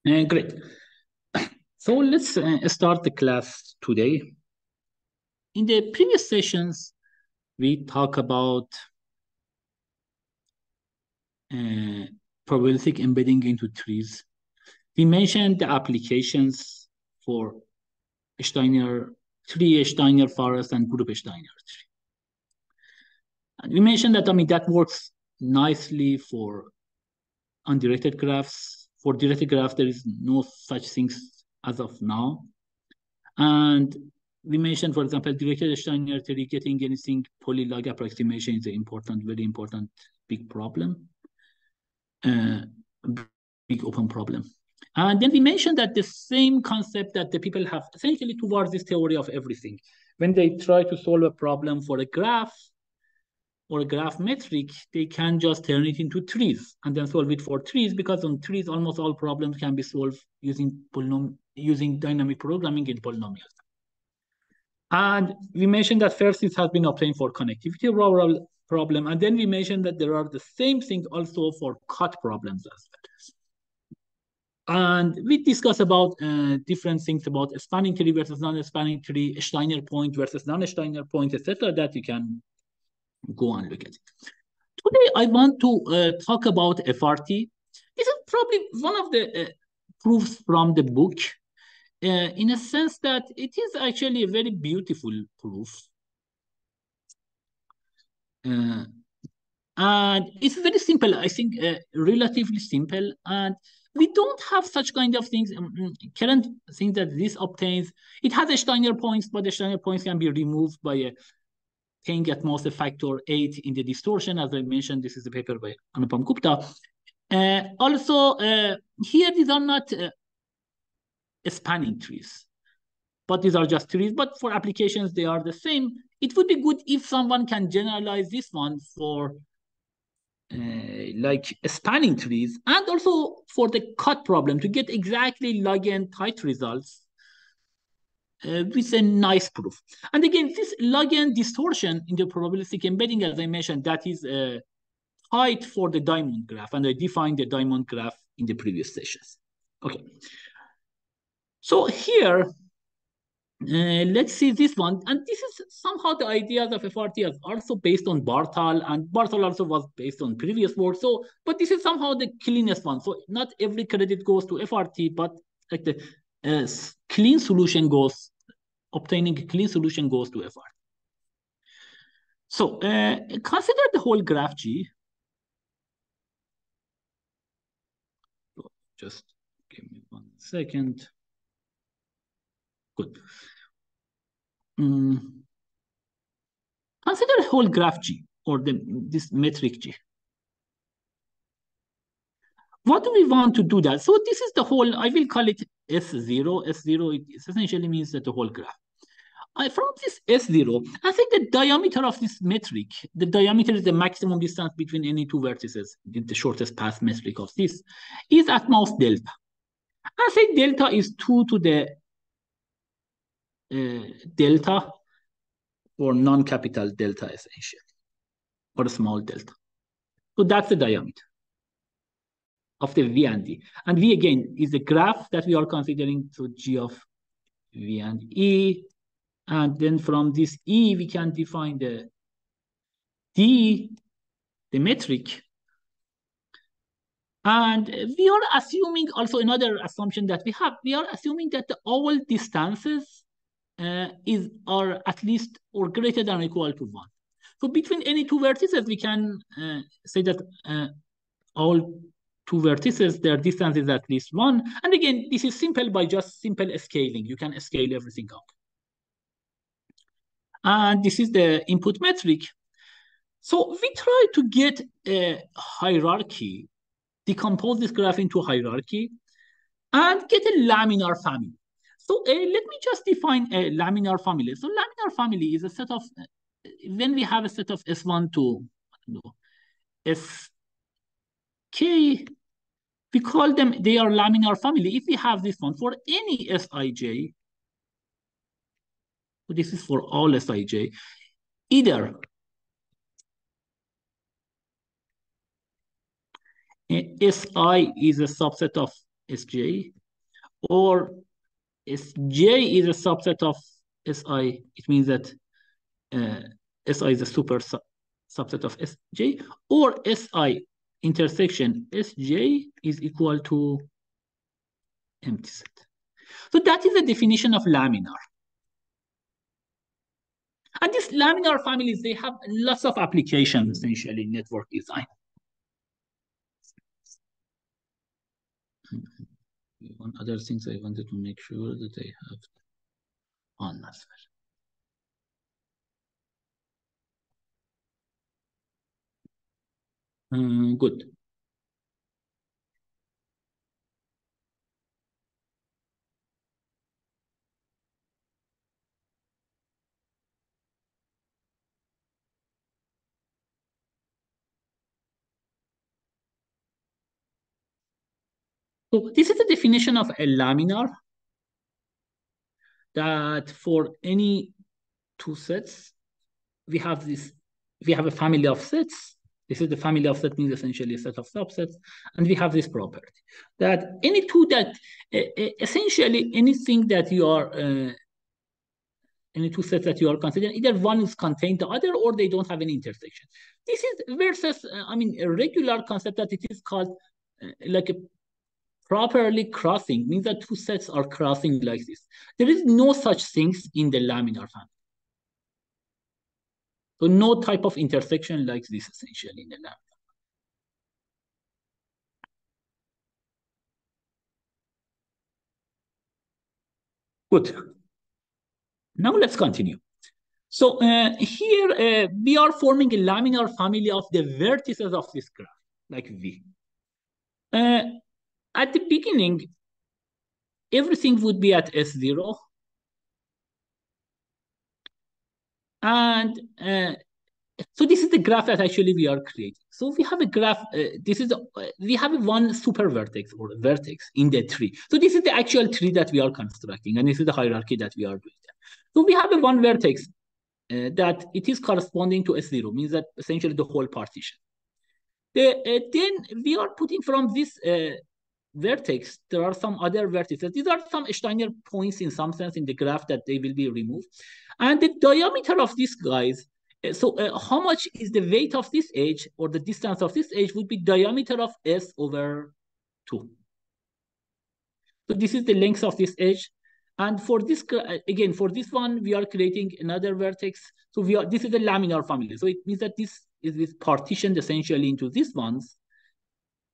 Great. So let's start the class today. In the previous sessions, we talk about probabilistic embedding into trees. We mentioned the applications for Steiner tree, Steiner forest, and group Steiner tree. And we mentioned that that works nicely for undirected graphs. For directed graphs, there is no such things as of now. And we mentioned, for example, directed steinertree, getting anything polylog approximation is an important, very important, big problem, big open problem. And then we mentioned that the same concept that the people have essentially towards this theory of everything. When they try to solve a problem for a graph or a graph metric, they can just turn it into trees and then solve it for trees, because on trees, almost all problems can be solved using dynamic programming in polynomials. And we mentioned that first this has been obtained for connectivity problem, and then we mentioned that there are the same thing also for cut problems as well. And we discussed about different things about a spanning tree versus non-spanning tree, Steiner point versus non-Steiner point, etc. that you can go and look at it. Today, I want to talk about FRT. This is probably one of the proofs from the book, in a sense that it is actually a very beautiful proof. And it's very simple, I think, relatively simple. And we don't have such kind of things. Current thing that this obtains, it has a Steiner points, but the Steiner points can be removed by paying at most a factor 8 in the distortion. As I mentioned, this is a paper by Anupam Gupta. Also, here these are not spanning trees, but these are just trees. But for applications, they are the same. It would be good if someone can generalize this one for like spanning trees, and also for the cut problem to get exactly log n tight results with a nice proof. And again, this log n distortion in the probabilistic embedding, as I mentioned, that is tight for the diamond graph, and I defined the diamond graph in the previous sessions. Okay. So here, let's see this one. And this is somehow the ideas of FRT are also based on Bartal, and Bartal also was based on previous work. So, but this is somehow the cleanest one. So not every credit goes to FRT, but like the clean solution goes, obtaining a clean solution goes to FRT. So consider the whole graph G. Just give me 1 second. Good. Consider a whole graph G, or this metric G. What do we want to do that? So this is the whole, I will call it S0. S0, it essentially means that the whole graph. From this S0, I think the diameter of this metric, the diameter is the maximum distance between any two vertices, the shortest path metric of this, is at most delta. I say delta is 2 to the delta, or non-capital delta essentially, or small delta. So that's the diameter of the V and D. And V again is the graph that we are considering, so G of V and E. And then from this E, we can define the D, the metric. And we are assuming also another assumption that we are assuming that all distances are at least or greater than or equal to 1. So between any two vertices, we can say that all two vertices, their distance is at least 1. And again, this is simple by just simple scaling. You can scale everything up. And this is the input metric. So we try to get a hierarchy, decompose this graph into a hierarchy, and get a laminar family. So let me just define a laminar family. So laminar family is a set of, when we have a set of S1 to Sk, we call them, they are laminar family. If we have this one for any Sij, so this is for all Sij, either Si is a subset of Sj, or Sj is a subset of Si. It means that Si is a subset of Sj, or Si intersection Sj is equal to empty set. So that is the definition of laminar. And these laminar families, they have lots of applications essentially in network design. One other things I wanted to make sure that I have on as well. Good. So this is the definition of a laminar, that for any two sets, we have a family of sets. This is the family of sets, means essentially a set of subsets. And we have this property that any two that, essentially anything that you are, any two sets that you are considering, either one is contained the other or they don't have any intersection. This is versus, a regular concept that it is called like a properly crossing, means that two sets are crossing like this. There is no such things in the laminar family. So no type of intersection like this essentially in the laminar. Good. Now let's continue. So here we are forming a laminar family of the vertices of this graph, like V. At the beginning, everything would be at S0. And so this is the graph that actually we are creating. So we have a graph, we have one super vertex or vertex in the tree. So this is the actual tree that we are constructing, and this is the hierarchy that we are doing. So we have a one vertex that it is corresponding to S0, means that essentially the whole partition. Then we are putting from this vertex, there are some other vertices. These are some Steiner points in some sense in the graph that they will be removed. And the diameter of these guys, so how much is the weight of this edge or the distance of this edge would be diameter of S over 2. So this is the length of this edge. And for this, again, for this one, we are creating another vertex. So this is the laminar family. So it means that this is partitioned essentially into these ones.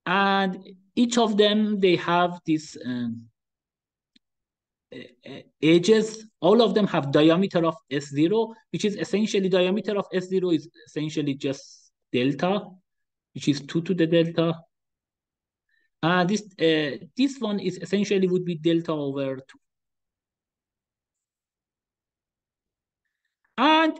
And each of them, they have this edges. All of them have diameter of S0, which is essentially diameter of S0 is essentially just delta, which is 2 to the delta. This one is essentially would be delta over 2. And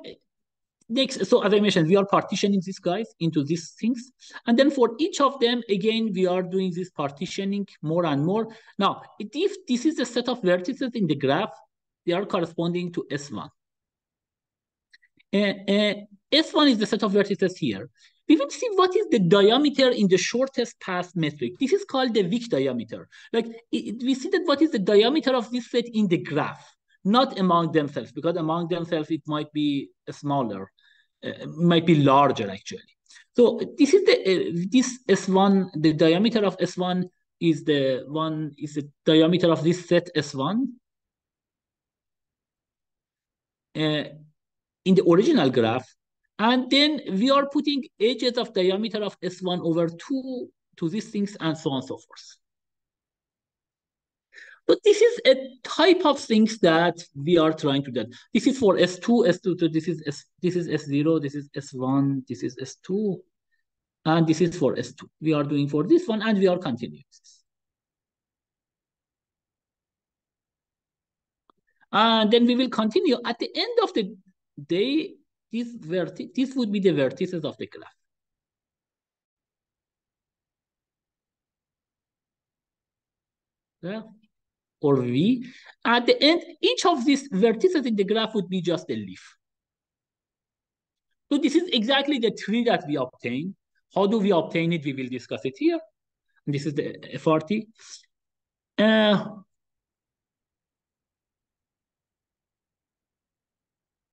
next, so as I mentioned, we are partitioning these guys into these things. And then for each of them, again, we are doing this partitioning more and more. Now, if this is a set of vertices in the graph, they are corresponding to S1. S1 is the set of vertices here. We will see what is the diameter in the shortest path metric. This is called the Wick diameter. Like we see that what is the diameter of this set in the graph, not among themselves, because among themselves it might be smaller, might be larger actually. So this is the this S1, the diameter of S1 is the diameter of this set S1. In the original graph, and then we are putting edges of diameter of S1 over 2 to these things, and so on and so forth. But this is a type of things that we are trying to do. This is for S2, S2, this is S0, this is S1, this is S2, and this is for S2. We are doing for this one, and we are continuing this. And then we will continue. At the end of the day, this would be the vertices of the graph. Yeah. Or V. At the end, each of these vertices in the graph would be just a leaf. So this is exactly the tree that we obtain. How do we obtain it? We will discuss it here. And this is the FRT.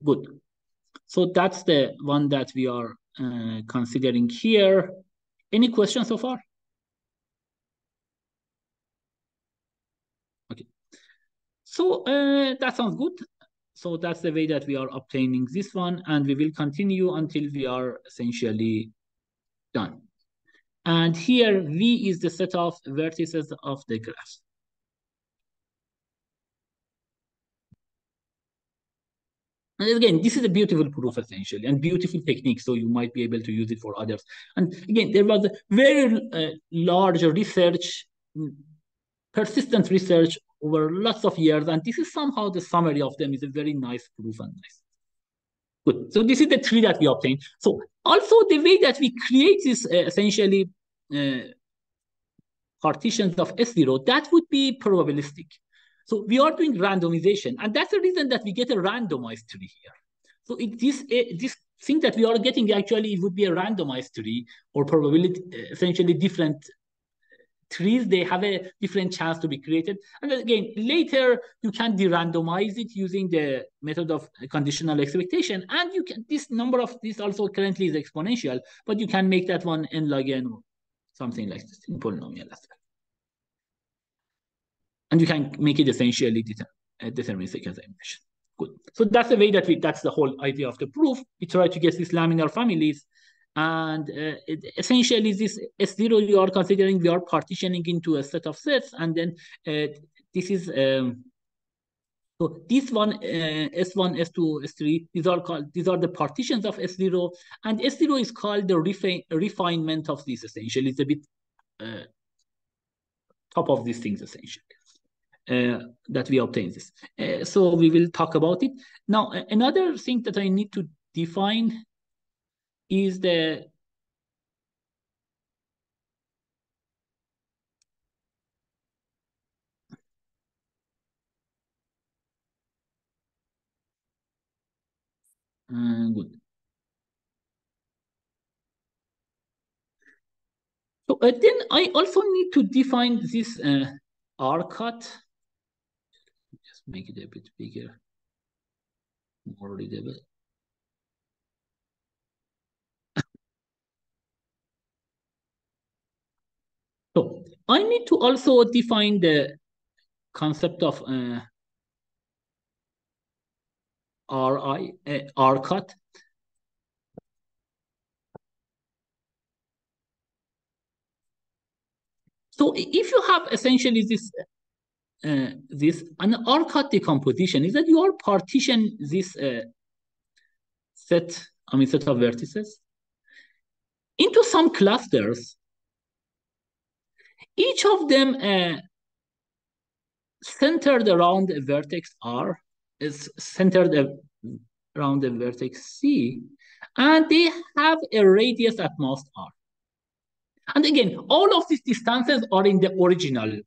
Good. So that's the one that we are considering here. Any questions so far? Okay. So that sounds good. So that's the way that we are obtaining this one, and we will continue until we are essentially done. And here V is the set of vertices of the graph. And again, this is a beautiful proof essentially, and beautiful technique, so you might be able to use it for others. And again, there was a very large research, persistent research over lots of years, and this is somehow the summary of them is a very nice proof and nice. Good. So this is the tree that we obtained. So also the way that we create this essentially partitions of S0, that would be probabilistic. So we are doing randomization, and that's the reason that we get a randomized tree here. So this thing that we are getting actually would be a randomized tree, or probability essentially different trees. They have a different chance to be created. And again, later you can de-randomize it using the method of conditional expectation, and you can this number of this also currently is exponential, but you can make that one n log n or something like this in polynomial as well. And you can make it essentially deterministic, as I mentioned. Good. So that's the way that that's the whole idea of the proof. We try to get these laminar families. And essentially, this S0 you are considering, we are partitioning into a set of sets. And then this is, so this one, S1, S2, S3, these are the partitions of S0. And S0 is called the refinement of this, essentially. It's a bit top of these things, essentially. That we obtain this. So we will talk about it. Now, another thing that I need to define is the good. So then I also need to define this R cut. Just make it a bit bigger, more readable. So I need to also define the concept of R cut. So if you have essentially this an R cut decomposition is that you are partition this set of vertices into some clusters. Each of them centered around a vertex R is centered around the vertex C, and they have a radius at most R. And again, all of these distances are in the original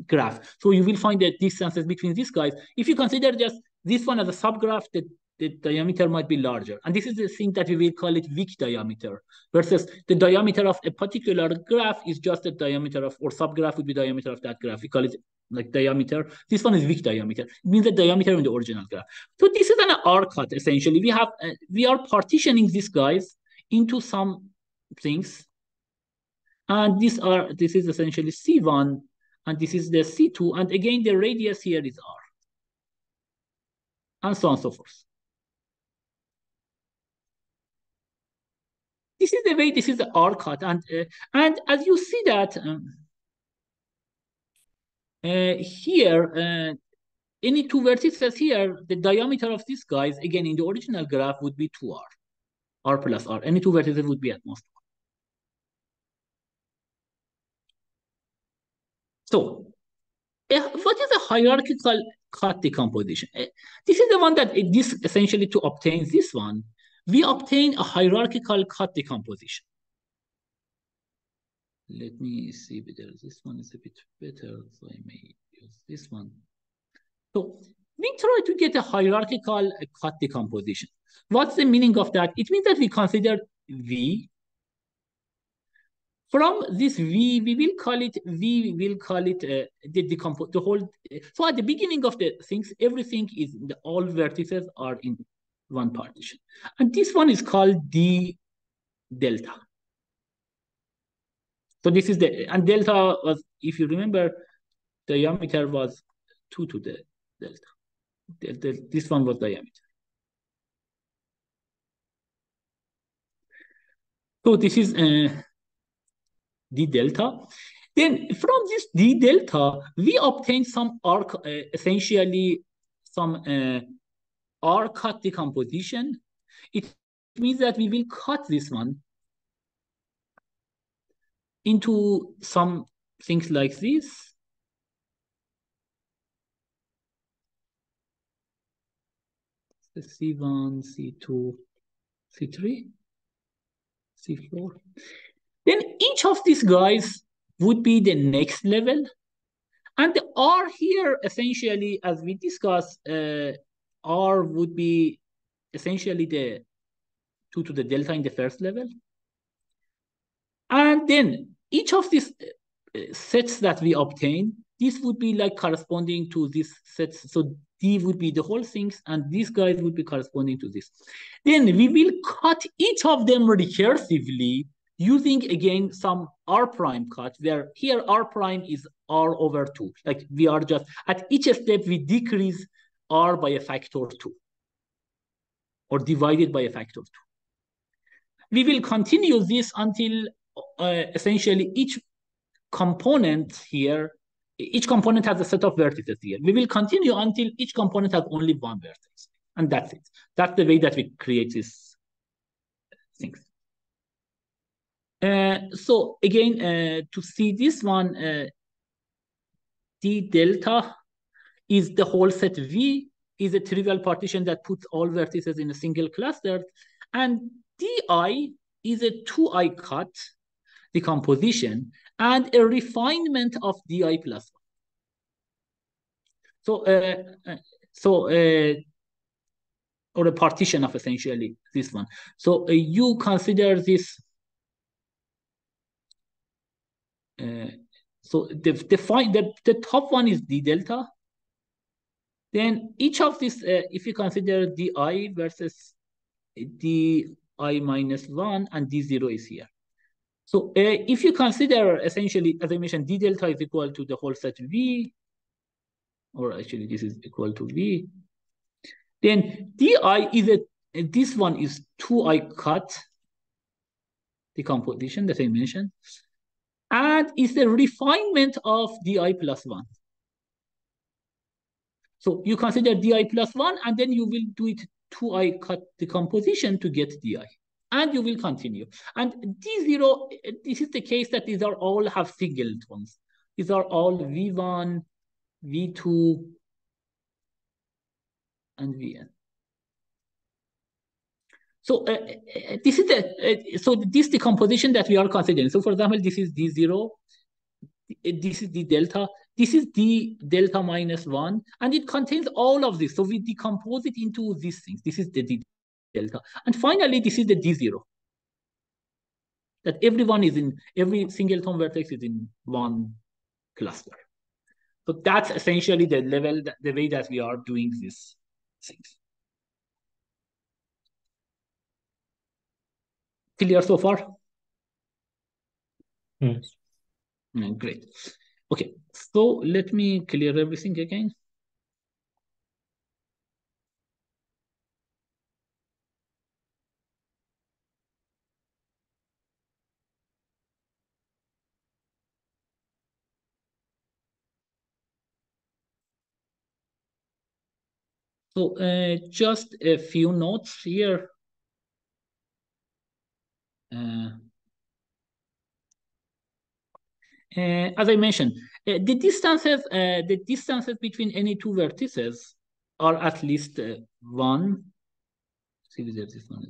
graph. So you will find the distances between these guys. If you consider just this one as a subgraph, the diameter might be larger. And this is the thing that we will call it weak diameter, versus the diameter of a particular graph is just the diameter of, or subgraph would be diameter of that graph. We call it like diameter. This one is weak diameter. It means the diameter in the original graph. So this is an R cut, essentially. We are partitioning these guys into some things. And this is essentially C1, and this is the C2, and again, the radius here is R, and so on and so forth. This is the way, this is the R cut, and as you see that here, any two vertices here, the diameter of these guys, again, in the original graph would be 2R, R plus R. Any two vertices would be at most 1. So, what is a hierarchical cut decomposition? This is the one that this essentially to obtain this one, we obtain a hierarchical cut decomposition. Let me see whether this one is a bit better, so I may use this one. So we try to get a hierarchical cut decomposition. What's the meaning of that? It means that we consider V From this V, we will call it the whole. So at the beginning of the things, everything is all vertices are in one partition, and this one is called D delta. So this is and delta was, if you remember, diameter was 2 to the delta. This one was diameter. So this is d delta. Then from this d delta, we obtain some arc, essentially some R cut decomposition. It means that we will cut this one into some things like this. C1, C2, C3, C4. Then each of these guys would be the next level. And the R here, essentially, as we discussed, R would be essentially the 2 to the delta in the first level. And then each of these sets that we obtain, this would be like corresponding to these sets. So D would be the whole things, and these guys would be corresponding to this. Then we will cut each of them recursively using, again, some R prime cut, where here R prime is R over 2. Like we are just, at each step, we decrease R by a factor 2, or divided by a factor 2. We will continue this until essentially each component here, each component has a set of vertices here. We will continue until each component has only one vertex. And that's it. That's the way that we create these things. So again, to see this one, d delta is the whole set V, is a trivial partition that puts all vertices in a single cluster. And di is a 2i cut decomposition and a refinement of di plus 1. Or a partition of essentially this one. So you consider this. So the top one is d delta. Then each of this, if you consider di versus di minus 1, and d0 is here. So if you consider essentially, as I mentioned, d delta is equal to the whole set V, or actually this is equal to V, then di is this one is 2i cut decomposition that I mentioned, and it's a refinement of di plus 1. So you consider di plus 1, and then you will do it 2i cut decomposition to get di. And you will continue. And d0, this is the case that these are all have singletons. These are all V1, V2, and Vn. So this is this decomposition that we are considering. So for example, this is d0, this is d delta, this is d delta minus 1, and it contains all of this. So we decompose it into these things. This is the d delta. And finally, this is the d0. That every singleton vertex is in one cluster. So that's essentially the level, the way that we are doing these things. Clear so far? Yes. Great. Okay, so let me clear everything again. So just a few notes here. As I mentioned, the distances between any two vertices are at least 1. See whether this one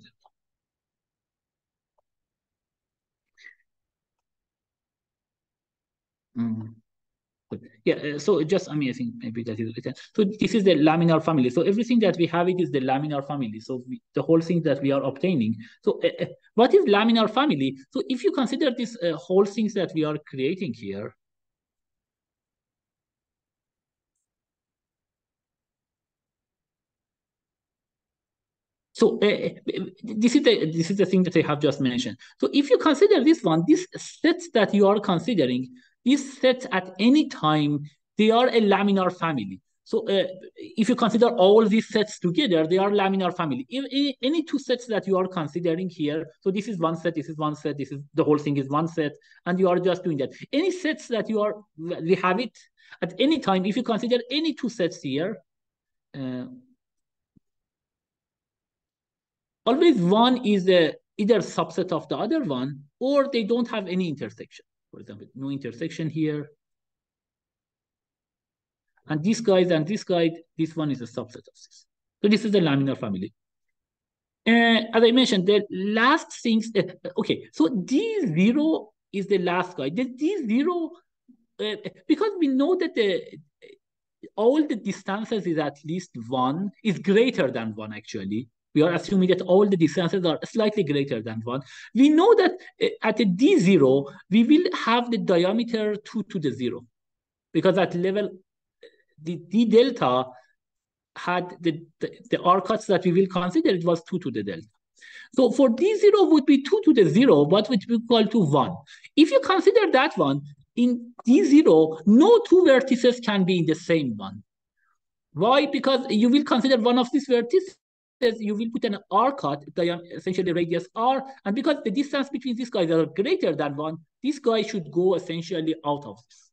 is. Yeah, so just, I mean, I think maybe that is written. So this is the laminar family. So everything that we have, it is the laminar family. So the whole thing that we are obtaining. So what is laminar family? So if you consider this whole things that we are creating here, so this is the thing that I have just mentioned. So if you consider this one, these sets that you are considering, these sets at any time, they are a laminar family. So if you consider all these sets together, they are laminar family. If any two sets that you are considering here, so this is one set, this is one set, this is the whole thing is one set, and you are just doing that. Any sets that we have it at any time. If you consider any two sets here. Uh, Always one is either subset of the other one, or they don't have any intersection. For example, no intersection here. And this guy, this one is a subset of this. So this is the laminar family. As I mentioned, the last things, okay, so D0 is the last guy. The D0, because we know that all the distances is at least one, is greater than one actually. We are assuming that all the distances are slightly greater than one. We know that at a D0, we will have the diameter 2 to the 0, because at level, the D delta had the R cuts that we will consider, it was 2 to the delta. So for D0 would be 2 to the 0, but which we equal to 1. If you consider that one, in D0, no two vertices can be in the same one. Why? Because you will consider one of these vertices, you will put an R cut, essentially radius R, and because the distance between these guys are greater than one, this guy should go essentially out of this.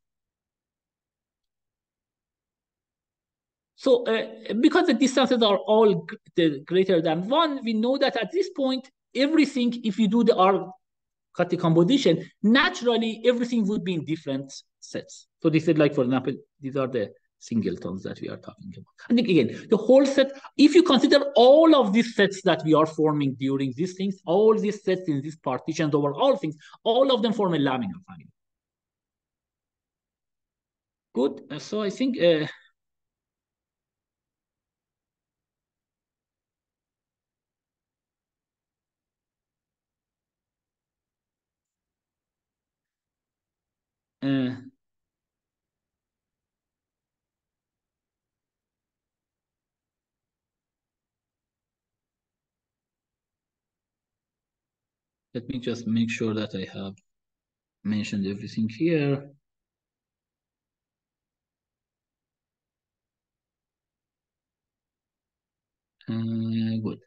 So because the distances are all greater than one, we know that at this point, everything, if you do the R cut decomposition, naturally everything would be in different sets. So this is like, for example, these are the singletons that we are talking about. And again, the whole set, if you consider all of these sets that we are forming during these things, all these sets in these partitions over all things, all of them form a laminar family. Good. So I think uh, let me just make sure that I have mentioned everything here. Good.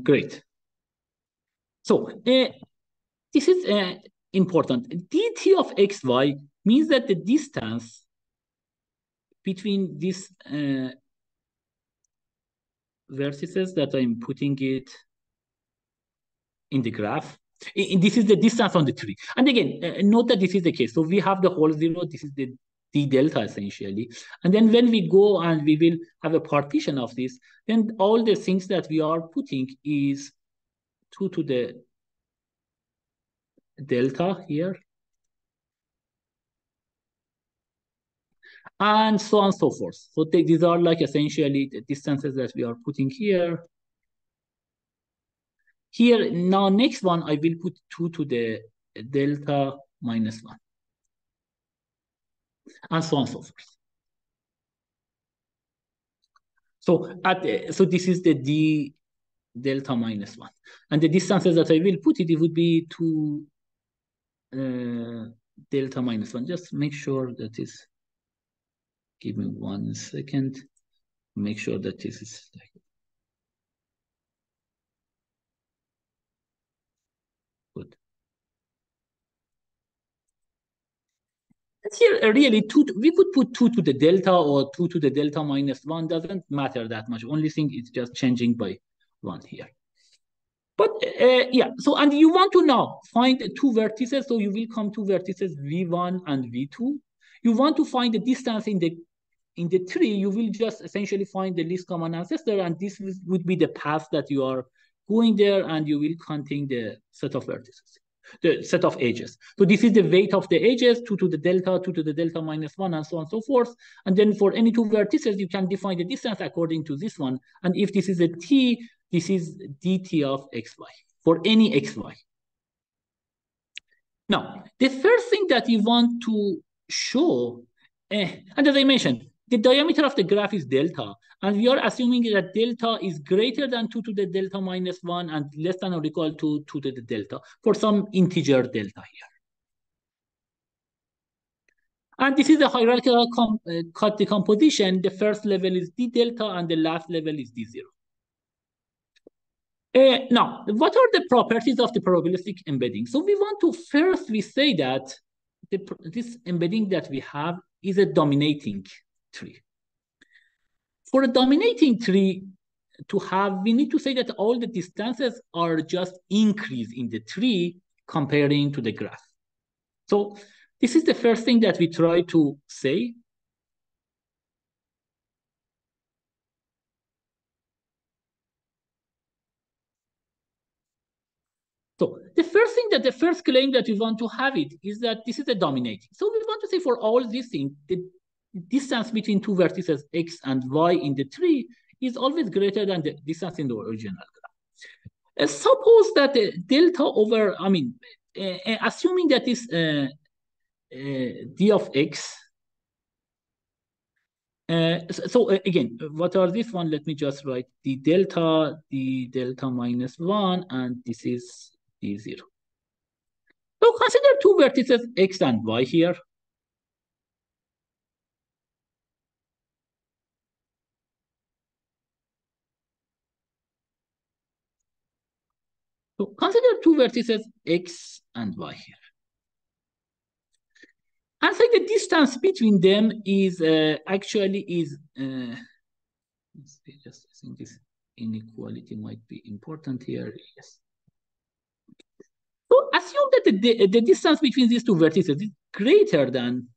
Great. So this is important. dt of xy means that the distance between these vertices that I'm putting it in the graph, this is the distance on the tree. And again, note that this is the case. So we have the whole zero. This is the d delta essentially. And then when we go and we will have a partition of this, then all the things that we are putting is 2 to the delta here, and so on and so forth. So these are like essentially the distances that we are putting here. Here, now next one, I will put 2 to the delta minus 1, and so on and so forth. So this is the d delta minus 1. And the distances that I will put it, it would be 2 delta minus 1. Just make sure that is, give me 1 second, make sure that this is like, good. Here, really, we could put 2 to the delta or 2 to the delta minus 1. Doesn't matter that much. Only thing is just changing by 1 here. But yeah, so and you want to now find two vertices, so you will come to vertices V1 and V2. You want to find the distance in the tree, you will just essentially find the least common ancestor, and this would be the path that you are going there, and you will contain the set of vertices, the set of edges. So this is the weight of the edges, 2 to the delta, 2 to the delta minus 1, and so on and so forth. And then for any two vertices, you can define the distance according to this one. And if this is a t, this is dt of xy for any xy. Now, the first thing that you want to show, and as I mentioned, the diameter of the graph is delta, and we are assuming that delta is greater than 2 to the delta minus 1 and less than or equal to 2 to the delta for some integer delta here. And this is a hierarchical cut decomposition. The first level is d delta, and the last level is d0. Now, what are the properties of the probabilistic embedding? So we want to first, we say that this embedding that we have is a dominating tree. For a dominating tree to have, we need to say that all the distances are just increase in the tree comparing to the graph. So this is the first thing that we try to say. So the first claim that we want to have it is that this is a dominating. So we want to say for all these things, the distance between two vertices x and y in the tree is always greater than the distance in the original graph. Suppose that the delta over, assuming that this d of x, again, what are this one? Let me just write the delta minus 1, and this is d0. So consider two vertices x and y here. So consider two vertices x and y here. And say the distance between them is actually is, let's see, just I think this inequality might be important here. Yes. So assume that the distance between these two vertices is greater than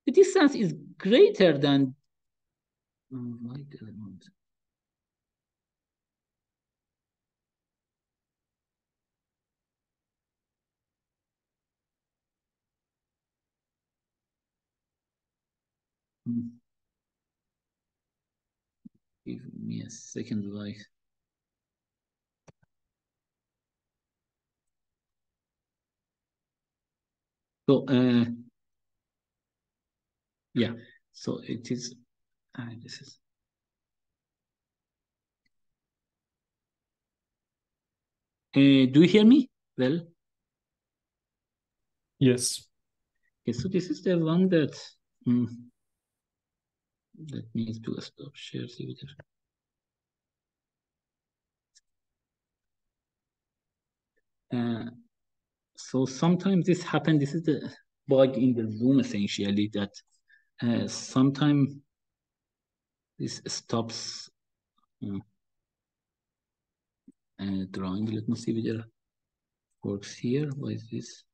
the distance is greater than give me a second, like. So yeah, so it is. This is. Do you hear me well? Yes. Okay, so this is the one that. Let me do a stop share. See so sometimes this happens. This is the bug in the Zoom essentially that sometimes this stops drawing. Let me see whether it works here. Why is this?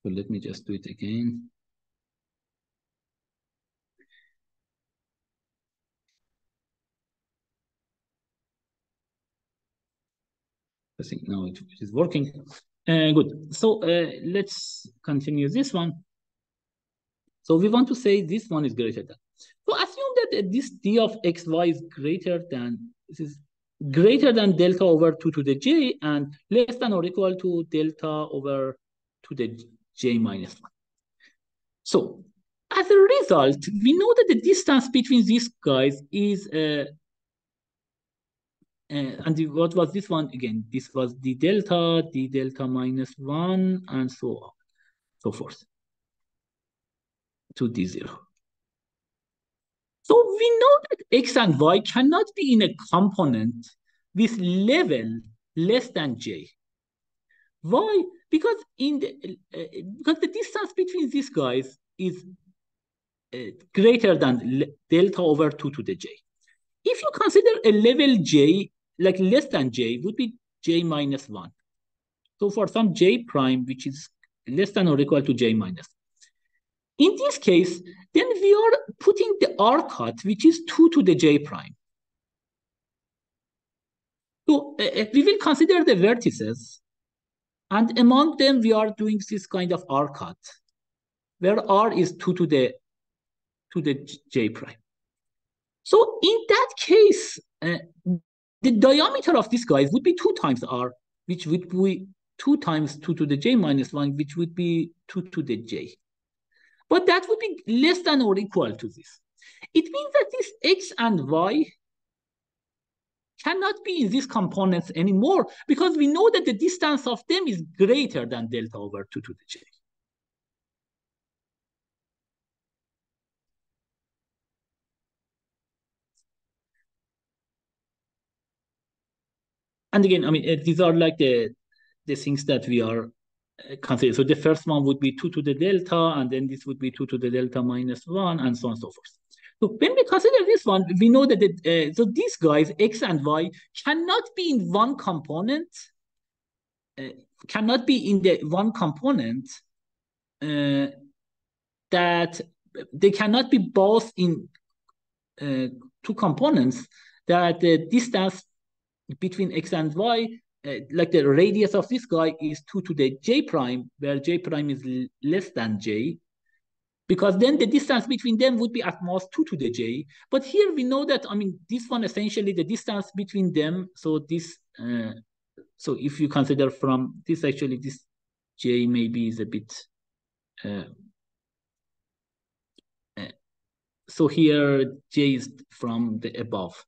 So let me just do it again. I think now it is working. Good. So let's continue this one. So we want to say this one is greater than. So assume that this d of xy is greater than, this is greater than delta over 2 to the j and less than or equal to delta over 2 to the j minus 1. So as a result, we know that the distance between these guys is, what was this one again? This was d delta minus 1, and so on, so forth, to d0. So we know that x and y cannot be in a component with level less than j. Why? Because because the distance between these guys is greater than delta over 2 to the j. If you consider a level j, like less than j, would be j minus 1. So for some j prime, which is less than or equal to j minus. In this case, then we are putting the r cut, which is 2 to the j prime. So we will consider the vertices, and among them, we are doing this kind of r cut, where r is 2 to the j prime. So in that case, the diameter of this guy would be 2 times r, which would be 2 times 2 to the j minus 1, which would be 2 to the j. But that would be less than or equal to this. It means that this x and y cannot be in these components anymore because we know that the distance of them is greater than delta over 2 to the j. And again, I mean, these are like the things that we are considering. So the first one would be 2 to the delta, and then this would be 2 to the delta minus 1, and so on and so forth. So when we consider this one, we know that so these guys, x and y, cannot be in one component, cannot be in the one component that they cannot be both in two components that the distance between x and y, like the radius of this guy is 2 to the j prime, where j prime is less than j, because then the distance between them would be at most 2 to the j. But here we know that, I mean, this one essentially the distance between them, so this, so if you consider from this, actually this j maybe is a bit, so here j is from the above.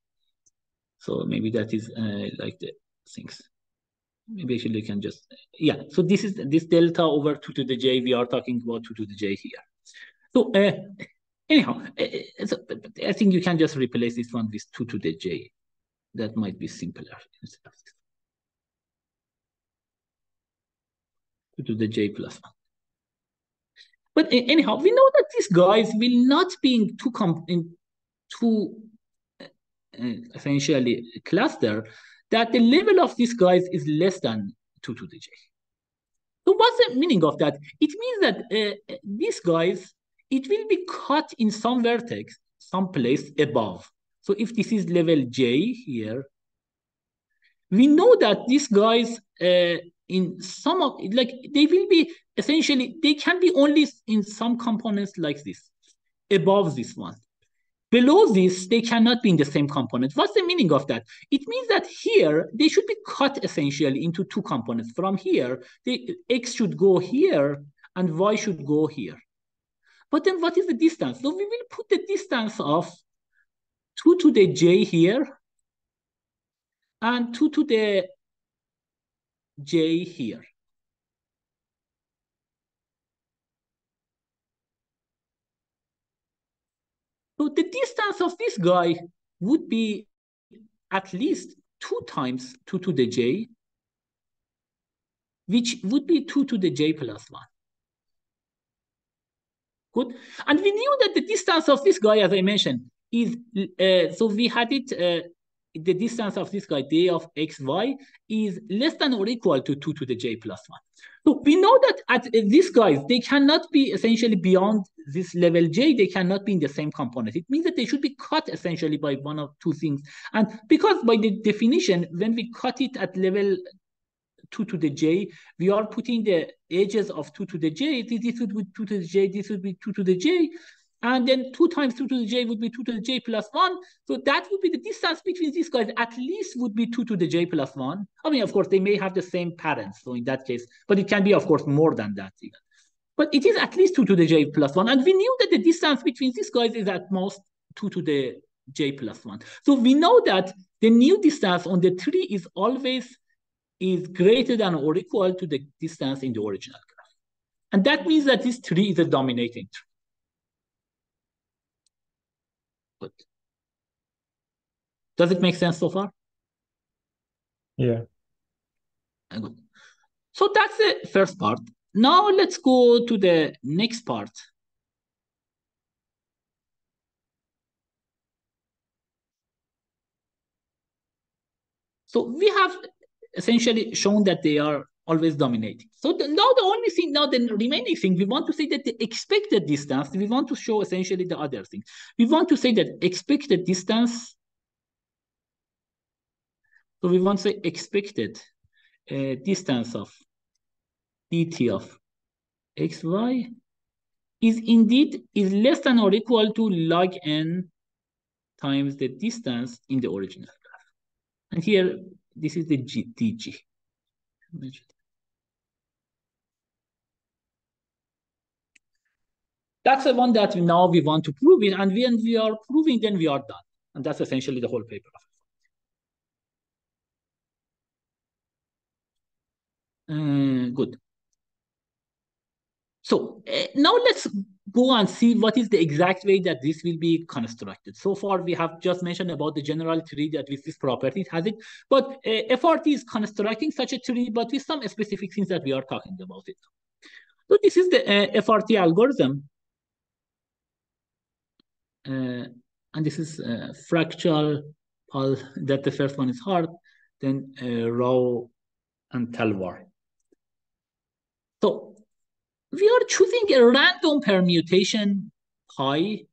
So maybe that is like the things. Maybe actually you can just, yeah. So this is this delta over 2 to the j. We are talking about 2 to the j here. So anyhow, so I think you can just replace this one with 2 to the j. That might be simpler instead of this. 2 to the j plus 1. But anyhow, we know that these guys will not be in two essentially cluster, that the level of these guys is less than 2 to the j. So what's the meaning of that? It means that these guys, it will be cut in some vertex, someplace above. So if this is level j here, we know that these guys in some of, like they will be essentially, they can be only in some components like this, above this one. Below this, they cannot be in the same component. What's the meaning of that? It means that here, they should be cut essentially into two components. From here, x should go here, and y should go here. But then what is the distance? So we will put the distance of 2 to the j here, and 2 to the j here. So the distance of this guy would be at least 2 times 2 to the j, which would be 2 to the j plus 1. Good. And we knew that the distance of this guy, as I mentioned, is, so we had it, the distance of this guy, d of xy, is less than or equal to 2 to the j plus 1. So we know that at these guys, they cannot be essentially beyond this level j, they cannot be in the same component. It means that they should be cut essentially by one of two things. And because by the definition, when we cut it at level 2 to the j, we are putting the edges of 2 to the j. This would be 2 to the j, this would be 2 to the j. And then 2 times 2 to the j would be 2 to the j plus 1. So that would be the distance between these guys, at least would be 2 to the j plus 1. I mean, of course, they may have the same parents. So in that case, but it can be, of course, more than that even. But it is at least 2 to the j plus 1. And we knew that the distance between these guys is at most 2 to the j plus 1. So we know that the new distance on the tree is greater than or equal to the distance in the original graph. And that means that this tree is a dominating tree. Good. Does it make sense so far? Yeah. Good. So that's the first part. Now let's go to the next part. So we have essentially shown that they are always dominating. So now the only thing, now the remaining thing, we want to say that the expected distance, we want to show essentially the other thing. We want to say that expected distance, so we want to say expected distance of dt of xy is indeed is less than or equal to log n times the distance in the original graph. And here, this is the dg. That's the one that now we want to prove it. And when we are proving, then we are done. And that's essentially the whole paper. Good. So now let's go and see what is the exact way that this will be constructed. So far, we have just mentioned about the general tree that with this property it has it. But FRT is constructing such a tree, but with some specific things that we are talking about it. So this is the FRT algorithm. And this is fractal, that the first one is hard, then Rao and Talwar. So we are choosing a random permutation pi,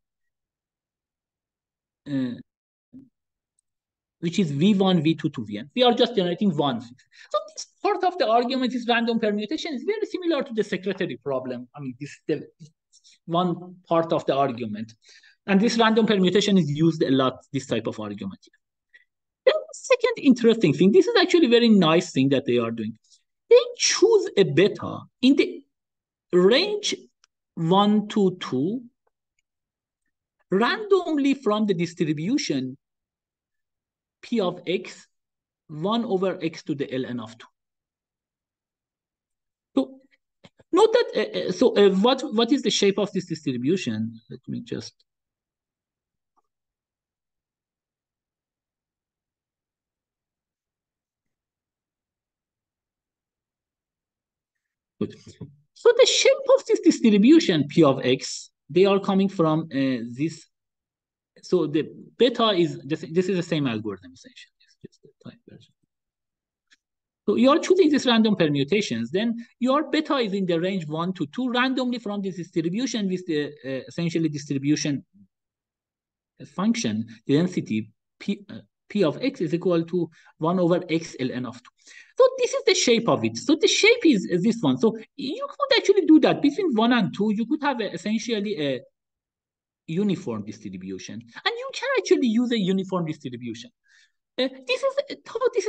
which is V1, V2 to Vn. We are just generating one. So this part of the argument, this random permutation, is very similar to the secretary problem. I mean, this is the one part of the argument. And this random permutation is used a lot, this type of argument. Then the second interesting thing, this is actually a very nice thing that they are doing. They choose a beta in the range 1 to 2 randomly from the distribution P of x 1 over x to the ln of 2. So note that, what is the shape of this distribution? Let me just. Good. So the shape of this distribution P of x, they are coming from this. So the beta is, this is the same algorithm essentially. It's just the type version. So you are choosing these random permutations, then your beta is in the range 1 to 2 randomly from this distribution with the essentially distribution function, the density P of x is equal to 1 over x ln of 2. So this is the shape of it. So the shape is this one. So you could actually do that between 1 and 2. You could have essentially a uniform distribution. And you can actually use a uniform distribution. This is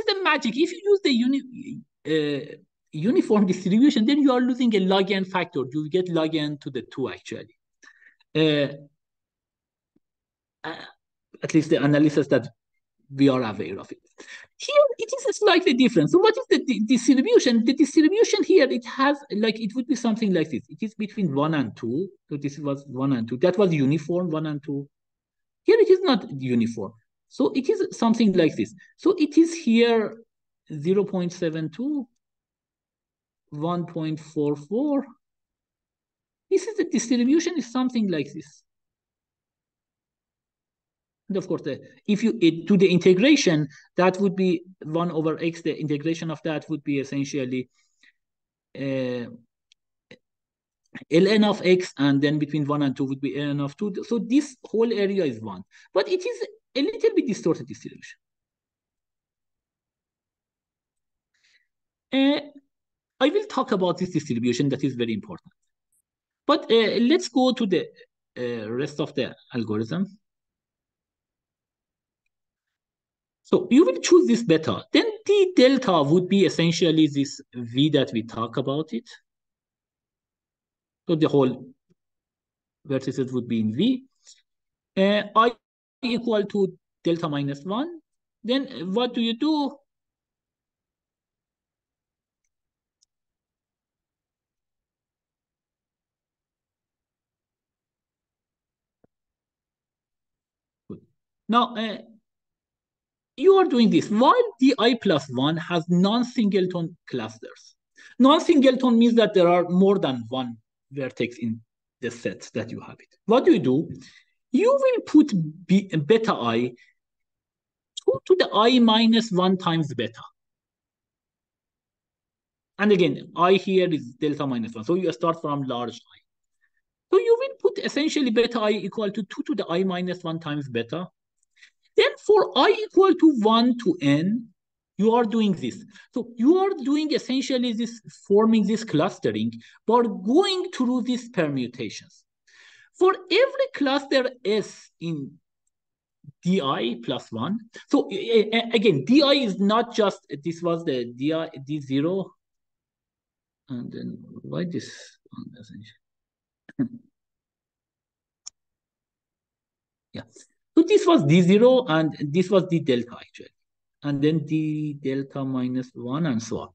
the magic. If you use the uniform distribution, then you are losing a log n factor. You get log n to the 2 actually. At least the analysis that we are aware of it. Here it is slightly different. So what is the distribution? The distribution here, it has like, it would be something like this. It is between 1 and 2. So this was 1 and 2. That was uniform, 1 and 2. Here it is not uniform. So it is something like this. So it is here 0.72, 1.44. This is the distribution is something like this. And of course, if you do the integration, that would be 1 over x. The integration of that would be essentially ln of x, and then between 1 and 2 would be ln of 2. So this whole area is 1. But it is a little bit distorted distribution. I will talk about this distribution. That is very important. But let's go to the rest of the algorithm. So you will choose this beta. Then the delta would be essentially this v that we talk about it. So the whole vertices would be in v. I equal to delta minus 1. Then what do you do? Now, you are doing this while di plus 1 has non-singleton clusters. Non-singleton means that there are more than one vertex in the set that you have it. What do? You will put beta I 2 to the I minus 1 times beta. And again, I here is delta minus 1. So you start from large I. So you will put essentially beta I equal to 2 to the I minus 1 times beta. Then for I equal to 1 to n, you are doing this. So you are doing essentially this, forming this clustering, but going through these permutations. For every cluster S in di plus 1, so again, di is not just, this was the di, d0, and then why this one essentially? Yeah. So this was d0 and this was d delta actually. And then d delta minus 1 and so on.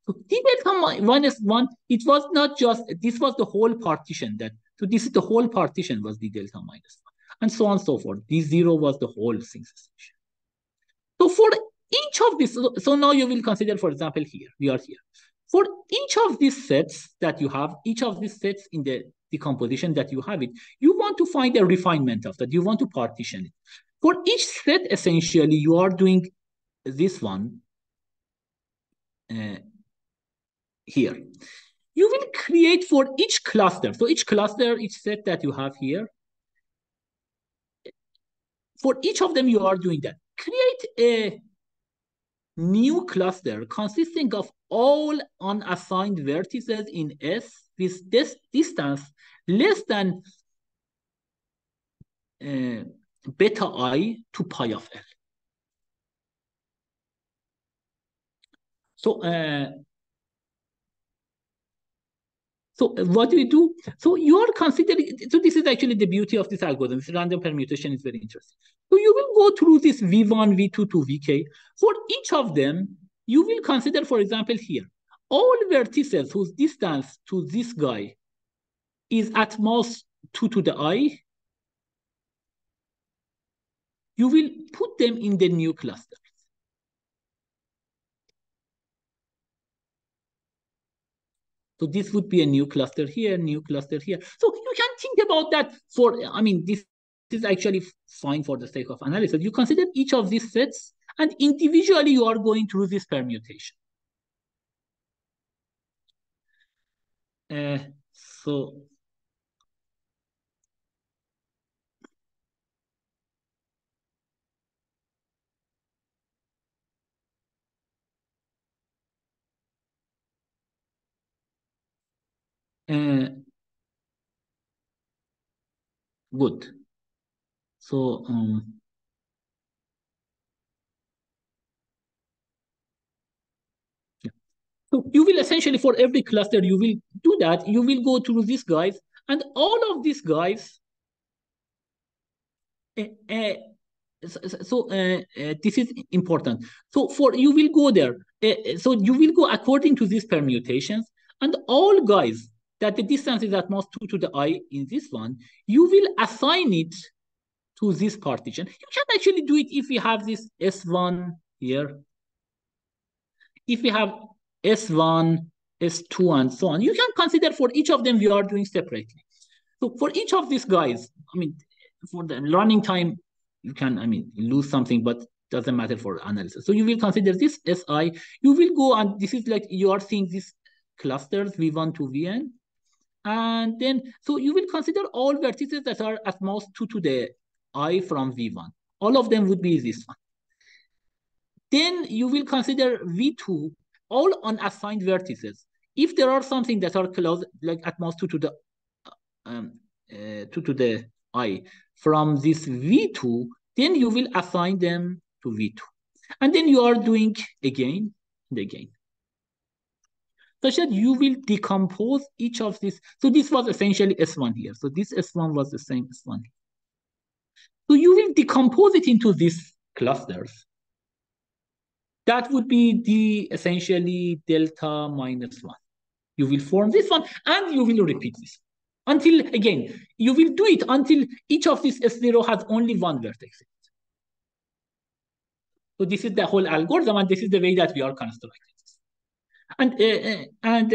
So d delta minus 1, it was not just, this was the whole partition that, so this is the whole partition was d delta minus 1. And so on and so forth. D0 was the whole thing. So for each of these, so now you will consider, for example, here, we are here. For each of these sets that you have, each of these sets in the decomposition that you have it, you want to find a refinement of that. You want to partition it. For each set, essentially, you are doing this one here. You will create for each cluster. So each cluster, each set that you have here, for each of them, you are doing that. Create a new cluster consisting of all unassigned vertices in S with this distance less than beta I to pi of L. So what do we do? So you are considering, so this is actually the beauty of this algorithm. Random permutation is very interesting. So you will go through this V1, V2 to Vk. For each of them, you will consider, for example, here, all vertices whose distance to this guy is at most 2 to the I, you will put them in the new cluster. So this would be a new cluster here, new cluster here. So you can think about that for, I mean, this is actually fine for the sake of analysis. You consider each of these sets and individually you are going through this permutation. So good. So yeah. So you will essentially, for every cluster, you will do that. You will go through these guys, and all of these guys. This is important. So for you will go there. So you will go according to these permutations, and all guys that the distance is at most 2 to the I in this one, you will assign it to this partition. You can actually do it if we have this S1 here. If we have S1, S2, and so on, you can consider for each of them we are doing separately. So for each of these guys, I mean, for the learning time, you can, I mean, lose something, but doesn't matter for analysis. So you will consider this SI. You will go, and this is like you are seeing these clusters V1 to Vn. And then, so you will consider all vertices that are at most 2 to the I from V1. All of them would be this one. Then you will consider V2, all unassigned vertices. If there are something that are close, like at most 2 to the 2 to the I from this V2, then you will assign them to V2. And then you are doing again and again. Such that you will decompose each of these. So this was essentially S1 here. So this S1 was the same S1. So you will decompose it into these clusters. That would be the essentially delta minus 1. You will form this one and you will repeat this. Until, again, you will do it until each of these S0 has only one vertex. So this is the whole algorithm, and this is the way that we are constructing this. And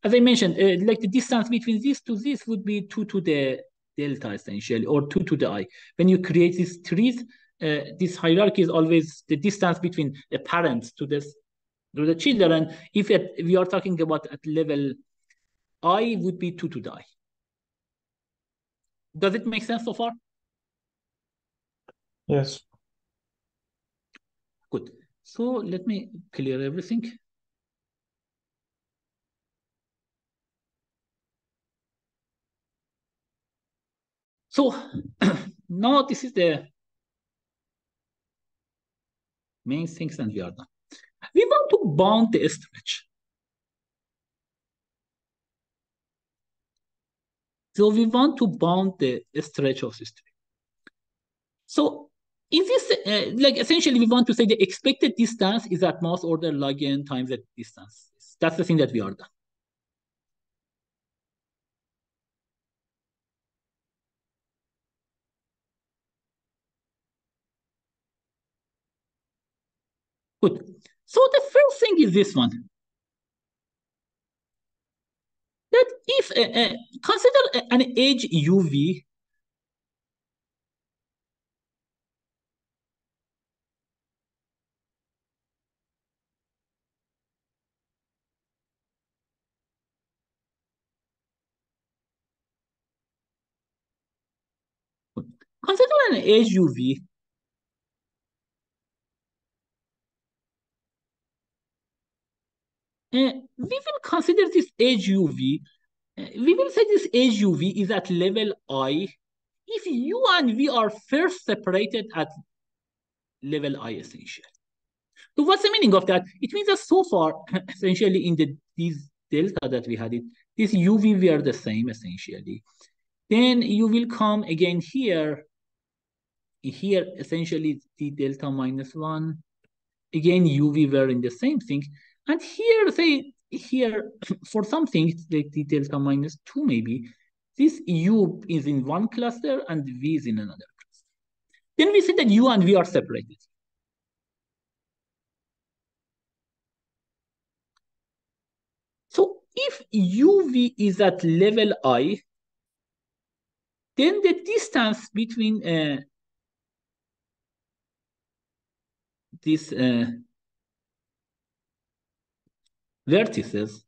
as I mentioned, like the distance between this to this would be 2 to the delta essentially, or 2 to the I. When you create these trees, this hierarchy is always the distance between the parents to the children. If we are talking about at level I, would be 2 to the I. Does it make sense so far? Yes. Good. So let me clear everything. So now this is the main things, and we are done. We want to bound the stretch. So we want to bound the stretch of this tree. So in this, like essentially, we want to say the expected distance is at mass order log n times the distance. That's the thing that we are done. Good. So the first thing is this one. That if consider an edge UV consider an edge UV we will consider this edge UV. We will say this edge UV is at level I if U and V are first separated at level I essentially. So what's the meaning of that? It means that so far, essentially in these delta that we had, this UV were the same essentially. Then you will come again here essentially the delta minus 1. Again, UV were in the same thing. And here, say, here, for something like the delta minus 2 maybe, this U is in one cluster and V is in another cluster. Then we say that U and V are separated. So if UV is at level I, then the distance between these vertices,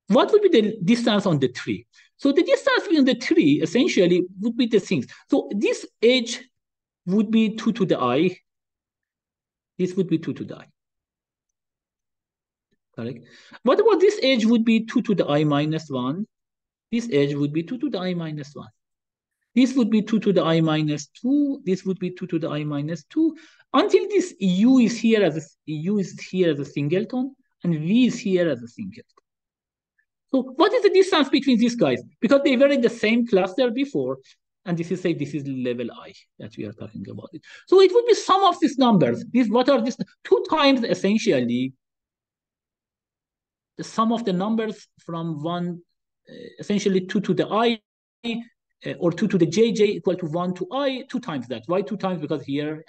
what would be the distance on the tree? So the distance between the tree essentially would be the things. So this edge would be 2 to the I. This would be 2 to the I. Correct? What about this edge would be 2 to the I minus 1. This edge would be 2 to the I minus 1. This would be 2 to the I minus 2. This would be 2 to the I minus 2. Until this U is here as a singleton, and V is here as a singleton. So what is the distance between these guys? Because they were in the same cluster before, and this is level I that we are talking about it. So it would be sum of these numbers. What are these? 2 times essentially the sum of the numbers from one, essentially 2 to the I, or 2 to the JJ equal to 1 to I, 2 times that. Why 2 times? Because here,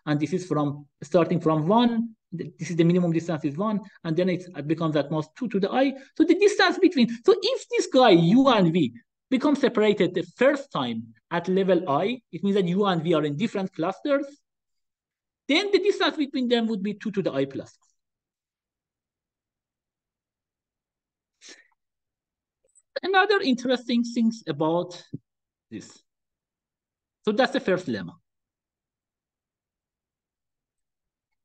and this is from starting from 1. This is the minimum distance is 1, and then it becomes at most 2 to the I. So the distance between, so if this guy U and V become separated the first time at level I, it means that U and V are in different clusters. Then the distance between them would be 2 to the I plus. Another interesting things about this. So that's the first lemma.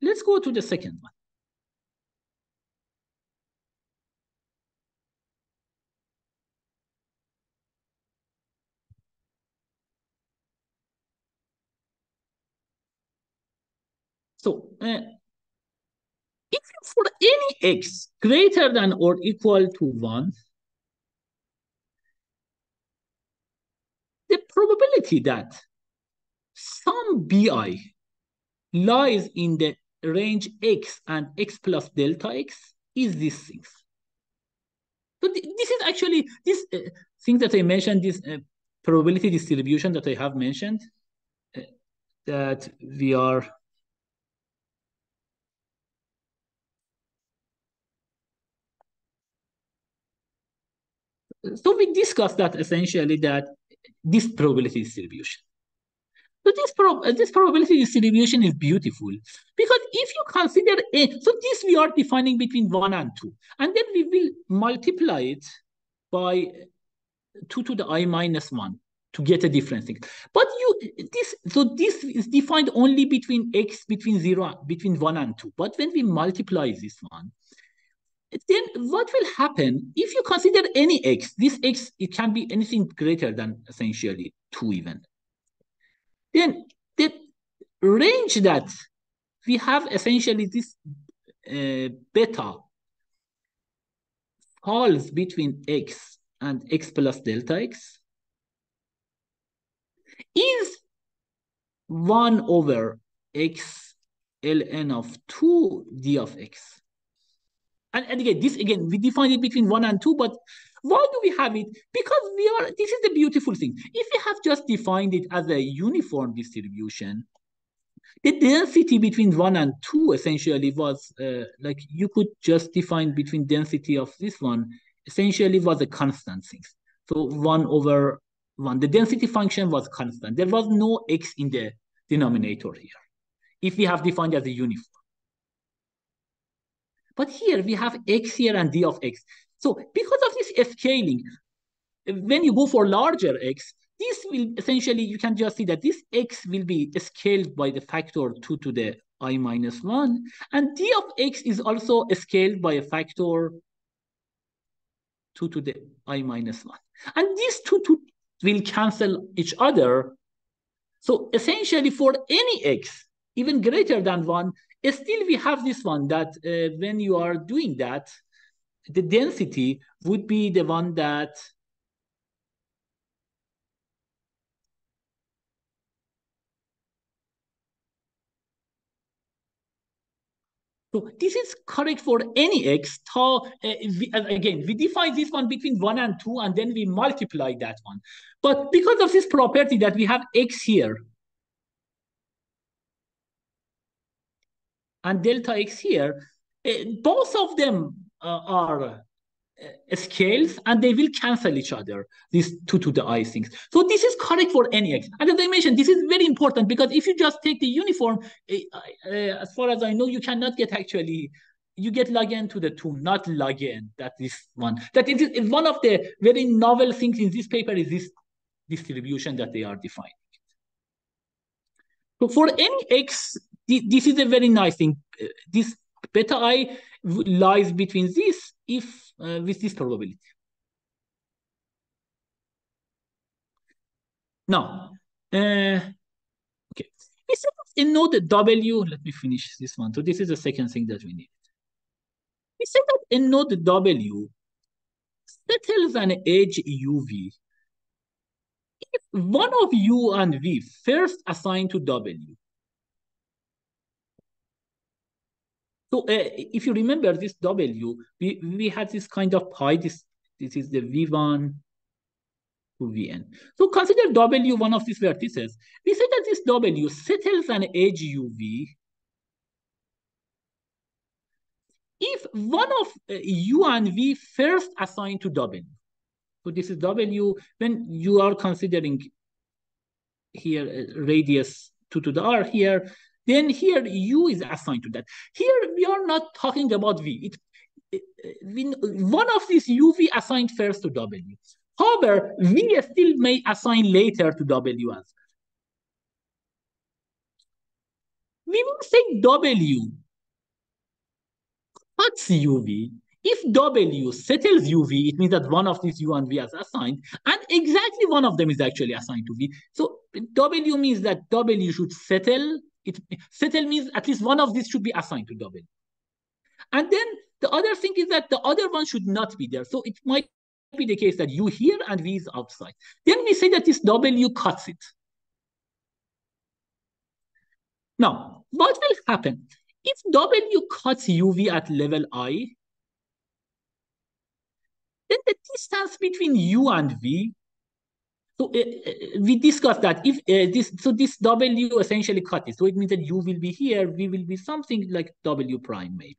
Let's go to the second one. So if for any x greater than or equal to 1, the probability that some bi lies in the range x and x plus delta x is these things. So this is actually this thing that I mentioned, this probability distribution that I have mentioned, that we are So we discussed that essentially that this probability distribution. So this probability distribution is beautiful because if you consider so this we are defining between 1 and 2, and then we will multiply it by 2 to the I minus 1 to get a different thing. But this is defined only between x between 1 and 2. But when we multiply this one, then what will happen if you consider any x? This x, it can be anything greater than essentially 2 even. Then the range that we have essentially this beta falls between x and x plus delta x is 1 over x ln of 2 d of x. And again, we define it between 1 and 2, but why do we have it? Because this is the beautiful thing. If we have just defined it as a uniform distribution, the density between 1 and 2 essentially was like you could just define between density of this one essentially was a constant thing. So 1 over 1, the density function was constant. There was no x in the denominator here if we have defined as a uniform. But here we have x here and d of x. So because of this scaling, when you go for larger x, this will essentially, you can just see that this x will be scaled by the factor 2 to the I minus 1, and d of x is also scaled by a factor 2 to the I minus 1. And these two will cancel each other. So essentially for any x, even greater than 1, still we have this one that when you are doing that, the density would be the one that so this is correct for any x. Again, we define this one between 1 and 2, and then we multiply that one. But because of this property that we have x here and delta x here, both of them are scales, and they will cancel each other, these 2 to the I things. So this is correct for any x. And as I mentioned, this is very important because if you just take the uniform, as far as I know, you cannot get actually, you get log n to the 2, not log n, that is one. That is one of the very novel things in this paper is this distribution that they are defining. So for any x, this is a very nice thing. This beta I lies between this with this probability. Now, okay. We set up a node W. Let me finish this one. So this is the second thing that we need. We set up a node W settles an edge UV. If one of U and V first assigned to W. So if you remember this W, we had this kind of pi. This is the V1 to Vn. So consider W one of these vertices. We say that this W settles an edge UV if one of U and V first assigned to W. So this is W when you are considering here radius 2 to the R here, then here U is assigned to that. Here we are not talking about V. One of these UV assigned first to W. However, V still may assign later to W as well. We will say W cuts UV. If W settles UV, it means that one of these U and V is assigned, and exactly one of them is actually assigned to V. So W means that W should settle. Settle means at least one of these should be assigned to W. And then the other thing is that the other one should not be there. So it might be the case that U here and V is outside. Then we say that this W cuts it. Now, what will happen? If W cuts UV at level I, then the distance between U and V, so we discussed that if this W essentially cut it. So it means that U will be here, V will be something like W prime maybe.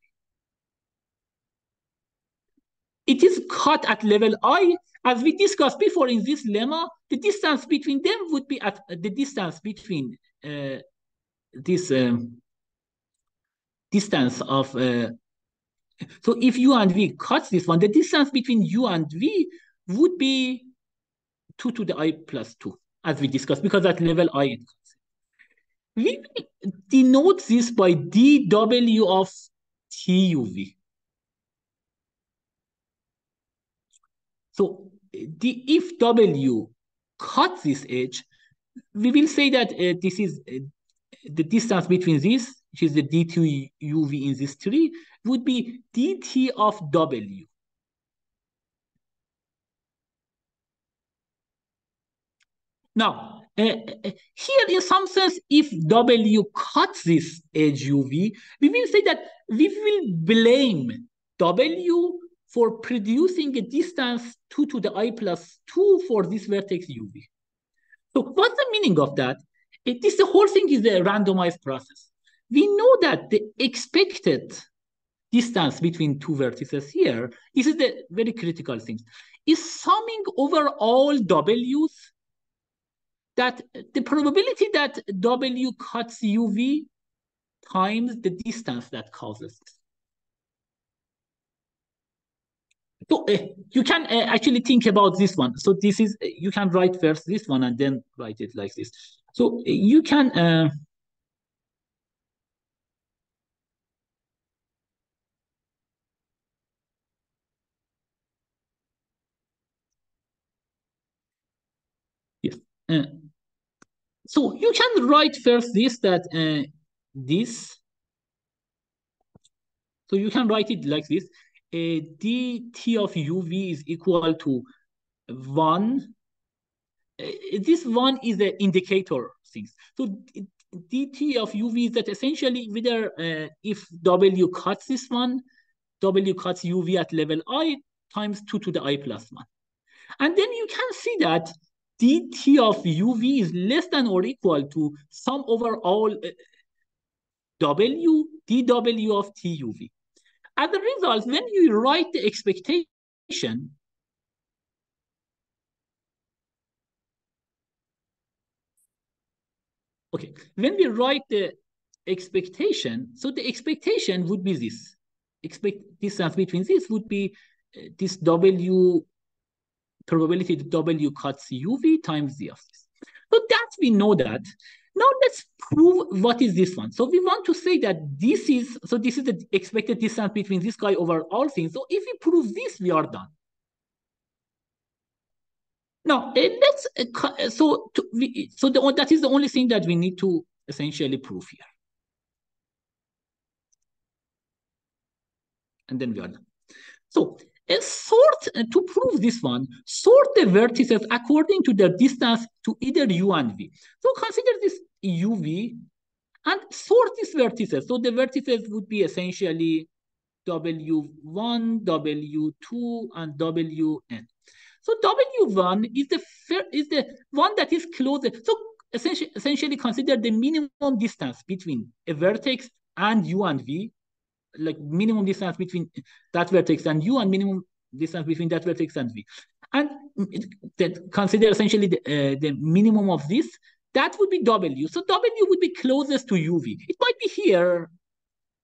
It is cut at level I, as we discussed before in this lemma, the distance between them would be at the distance between this distance of so if u and v cuts this one, the distance between u and v would be 2 to the I plus 2, as we discussed, because at level I it cuts. We will denote this by dw of tuv. So if w cuts this edge, we will say that this is the distance between this, which is the d2 uv in this tree, would be dt of w. Now, here in some sense, if w cuts this edge uv, we will say that we will blame w for producing a distance 2 to the I plus 2 for this vertex uv. So what's the meaning of that? The whole thing is a randomized process. We know that the expected distance between two vertices here, this is the very critical thing, is summing over all w's, that the probability that w cuts uv times the distance that causes this. So you can actually think about this one. So this is, you can write first this one and then write it like this. So you can yes. So you can write first this, that this. So you can write it like this. dt of uv is equal to 1. This one is the indicator things. So dt of uv is that essentially whether if w cuts this one, w cuts uv at level I times 2 to the I plus 1. And then you can see that dt of uv is less than or equal to sum over all w dw of tuv. As a result, when you write the expectation, okay, when we write the expectation, so the expectation would be this. Distance between this would be this w probability that w cuts uv times z of this. So that we know that. Now let's prove what is this one. So we want to say that this is the expected distance between this guy over all things. So if we prove this, we are done. Now let's that is the only thing that we need to essentially prove here, and then we are done. So to prove this one, sort the vertices according to their distance to either u and v. So consider this uv and sort these vertices. So the vertices would be essentially w1, w2, and wn. So w1 is the one that is closest. So essentially consider the minimum distance between a vertex and u and v, like minimum distance between that vertex and u and minimum distance between that vertex and v. And that consider essentially the minimum of this. That would be w. So w would be closest to uv. It might be here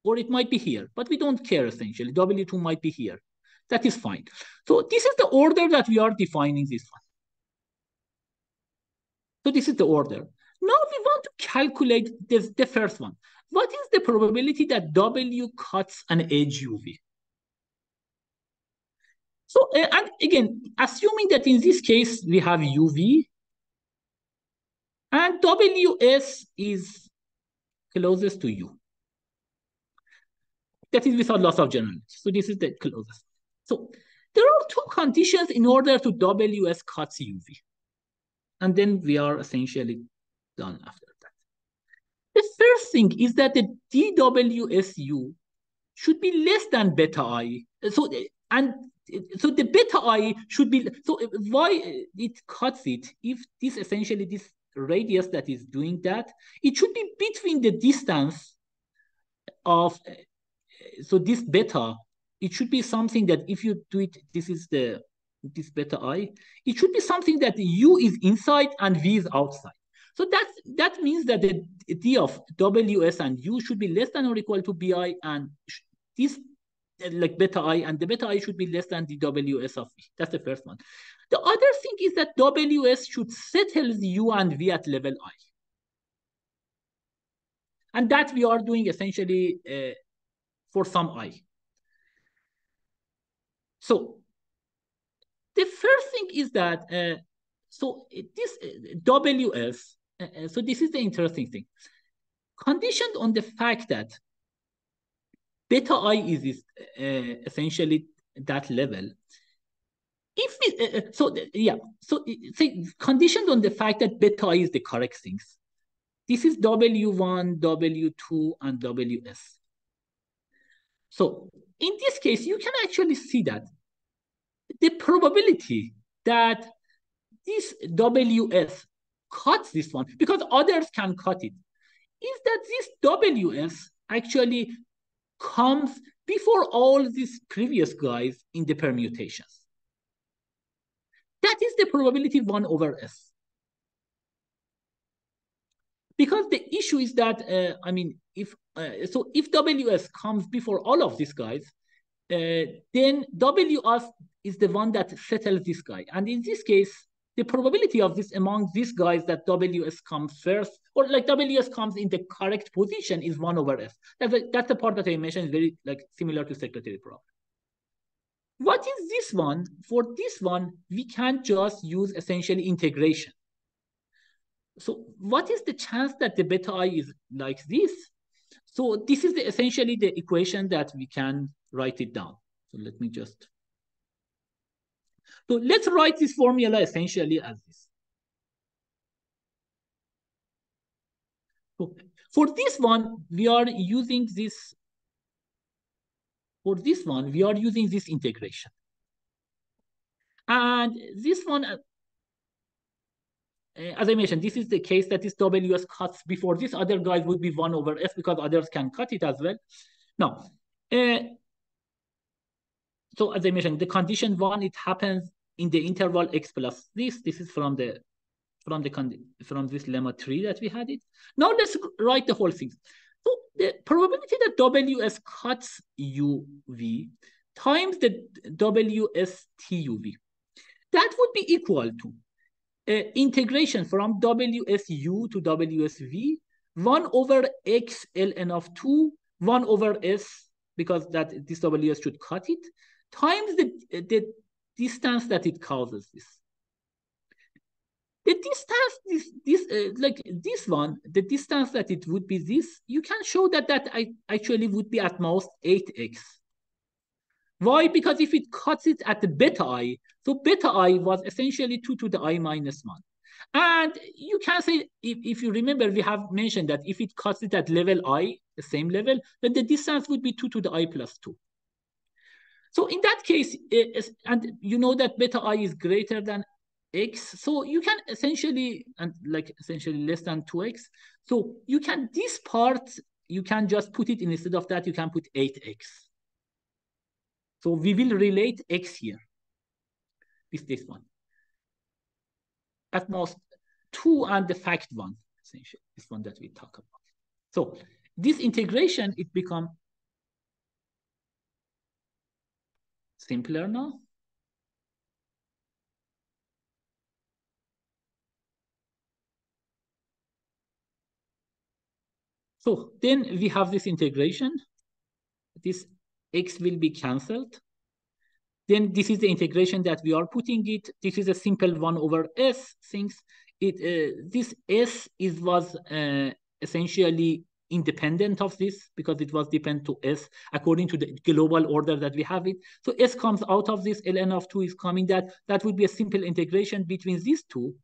or it might be here, but we don't care essentially. W2 might be here. That is fine. So this is the order that we are defining this one. So this is the order. Now we want to calculate the first one. What is the probability that W cuts an edge UV? So, and again, assuming that in this case we have UV and WS is closest to U. That is without loss of generality. So this is the closest. So there are two conditions in order to WS cuts UV. And then we are essentially done after that. The first thing is that the DWSU should be less than beta I. So the beta I should be, so why it cuts it, if this essentially this radius that is doing that, it should be between the distance of, so this beta, it should be something that if you do it, this is the this beta I, it should be something that U is inside and V is outside. So that means that the D of WS and U should be less than or equal to BI, and this like beta I, and the beta I should be less than the WS of V. That's the first one. The other thing is that WS should settle the U and V at level I. And that we are doing essentially for some I. So the first thing is that, so this WS, so this is the interesting thing. Conditioned on the fact that beta I is essentially that level, if we, so say conditioned on the fact that beta I is the correct things, this is W1, W2, and WS. So in this case, you can actually see that the probability that this WS cuts this one, because others can cut it, is that this WS actually comes before all these previous guys in the permutations. That is the probability 1 over S. Because the issue is that, I mean, if WS comes before all of these guys, then WS is the one that settles this guy. And in this case, the probability of this among these guys that WS comes first, or like WS comes in the correct position, is 1 over S. That's the part that I mentioned is very like similar to secretary problem. What is this one? For this one, we can just use essentially integration. So what is the chance that the beta I is like this? So this is essentially the equation that we can write it down. So let me just. So let's write this formula essentially as this. So for this one, we are using this. For this one, we are using this integration. And this one, as I mentioned, this is the case that this WS cuts before this other guys would be 1 over S because others can cut it as well. Now, so as I mentioned, the condition 1, it happens in the interval x plus this. This is from this lemma 3 that we had it. Now let's write the whole thing. So the probability that WS cuts UV times the WS TUV, that would be equal to integration from WSU to WSV, 1 over x ln of 2, 1 over S, because that this WS should cut it, times the distance that it causes this. The distance, like this one, the distance that it would be this, you can show that actually would be at most 8x. Why? Because if it cuts it at the beta I, so beta I was essentially 2 to the I minus 1. And you can say, if you remember, we have mentioned that if it cuts it at level I, the same level, then the distance would be 2 to the I plus 2. So in that case, and you know that beta I is greater than x, so you can essentially, and like essentially less than 2x. So you can, this part, you can just put it instead of that, you can put 8x. So we will relate x here with this one. At most 2 and the fact 1, essentially, this one that we talk about. So this integration, it becomes simpler now. So then we have this integration. This x will be cancelled. Then this is the integration that we are putting it. This is a simple 1 over S things. This S was essentially independent of this because it was dependent to S according to the global order that we have it. So S comes out of this, ln of 2 is coming, that would be a simple integration between these two.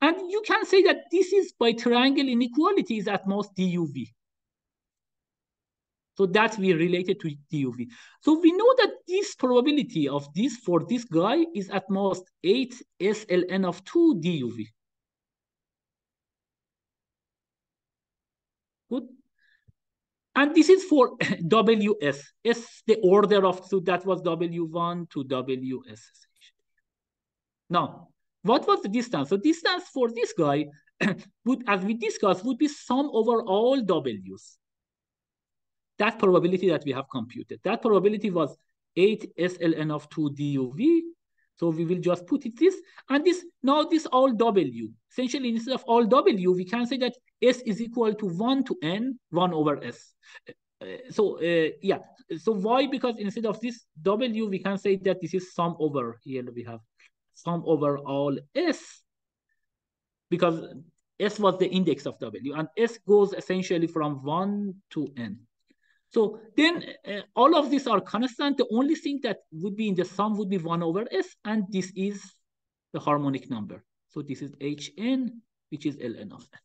And you can say that this is by triangle inequality is at most DUV. So that we related to DUV. So we know that this probability of this for this guy is at most 8 SLN of 2 DUV. Good. And this is for WS. S, the order of, so that was W1 to WS. Now, what was the distance? So distance for this guy would, as we discussed, would be sum over all W's. That probability that we have computed. That probability was 8 SLN of 2 DUV. So we will just put it this. And this, now this all W. Essentially, instead of all W, we can say that S is equal to 1 to N, 1 over S. Yeah. So why? Because instead of this W, we can say that this is sum over, here we have sum over all S, because S was the index of W, and S goes essentially from 1 to N. So then all of these are constant. The only thing that would be in the sum would be 1 over S, and this is the harmonic number. So this is Hn, which is Ln of n.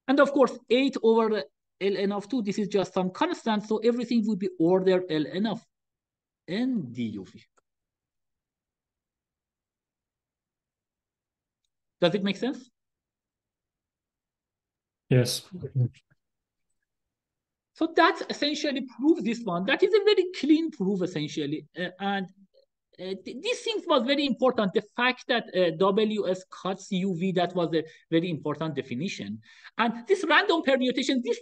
And of course, 8 over Ln of 2, this is just some constant, so everything would be order Ln of n duv. Does it make sense? Yes. So that essentially proves this one. That is a very clean proof, essentially. These things was very important. The fact that WS cuts UV, that was a very important definition. And this random permutation, this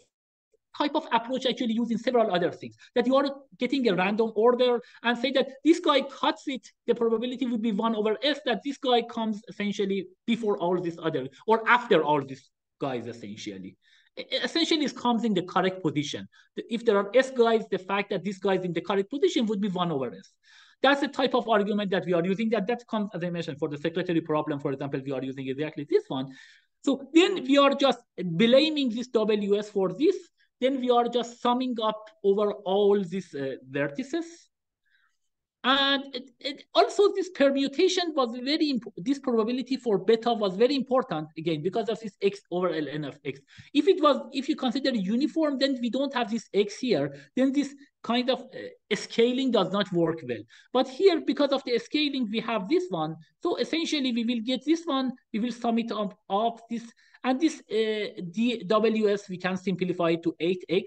type of approach actually used in several other things, that you are getting a random order and say that this guy cuts it, the probability would be 1 over S, that this guy comes essentially before all this other, or after all these guys, essentially. Essentially, it comes in the correct position. If there are S guys, the fact that this guy is in the correct position would be 1 over S. That's the type of argument that we are using. That comes, as I mentioned, for the secretary problem, for example, we are using exactly this one. So then we are just blaming this WS for this. Then we are just summing up over all these vertices. And also this permutation was very important. This probability for beta was very important, again, because of this x over ln of x. If you consider uniform, then we don't have this x here. Then this kind of scaling does not work well. But here, because of the scaling, we have this one. So essentially, we will get this one. We will sum it up of this. And this dws, we can simplify it to 8x,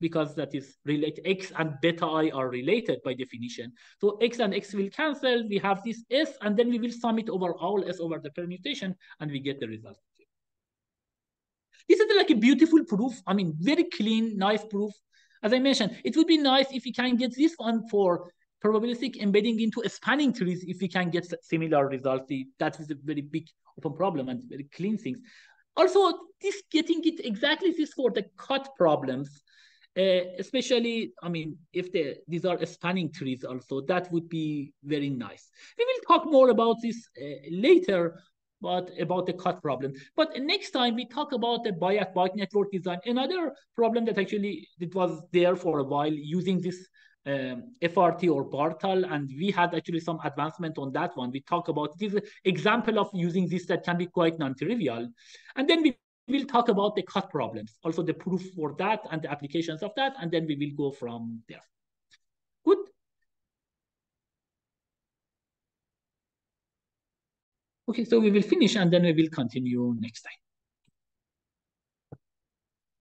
because that is related. X and beta I are related by definition. So X and X will cancel. We have this S, and then we will sum it over all S over the permutation, and we get the result. This is like a beautiful proof. I mean, very clean, nice proof. As I mentioned, it would be nice if we can get this one for probabilistic embedding into spanning trees, if we can get similar results. That is a very big open problem and very clean things. Also, this getting it exactly this for the cut problems. Especially, I mean, if these are spanning trees also, that would be very nice. We will talk more about this later, but about the cut problem. But next time we talk about the byte network design, another problem that actually it was there for a while using this FRT or Bartal, and we had actually some advancement on that one. We talk about this example of using this that can be quite non-trivial. And then we'll talk about the cut problems, also the proof for that and the applications of that, and then we will go from there. Good. Okay, so we will finish and then we will continue next time.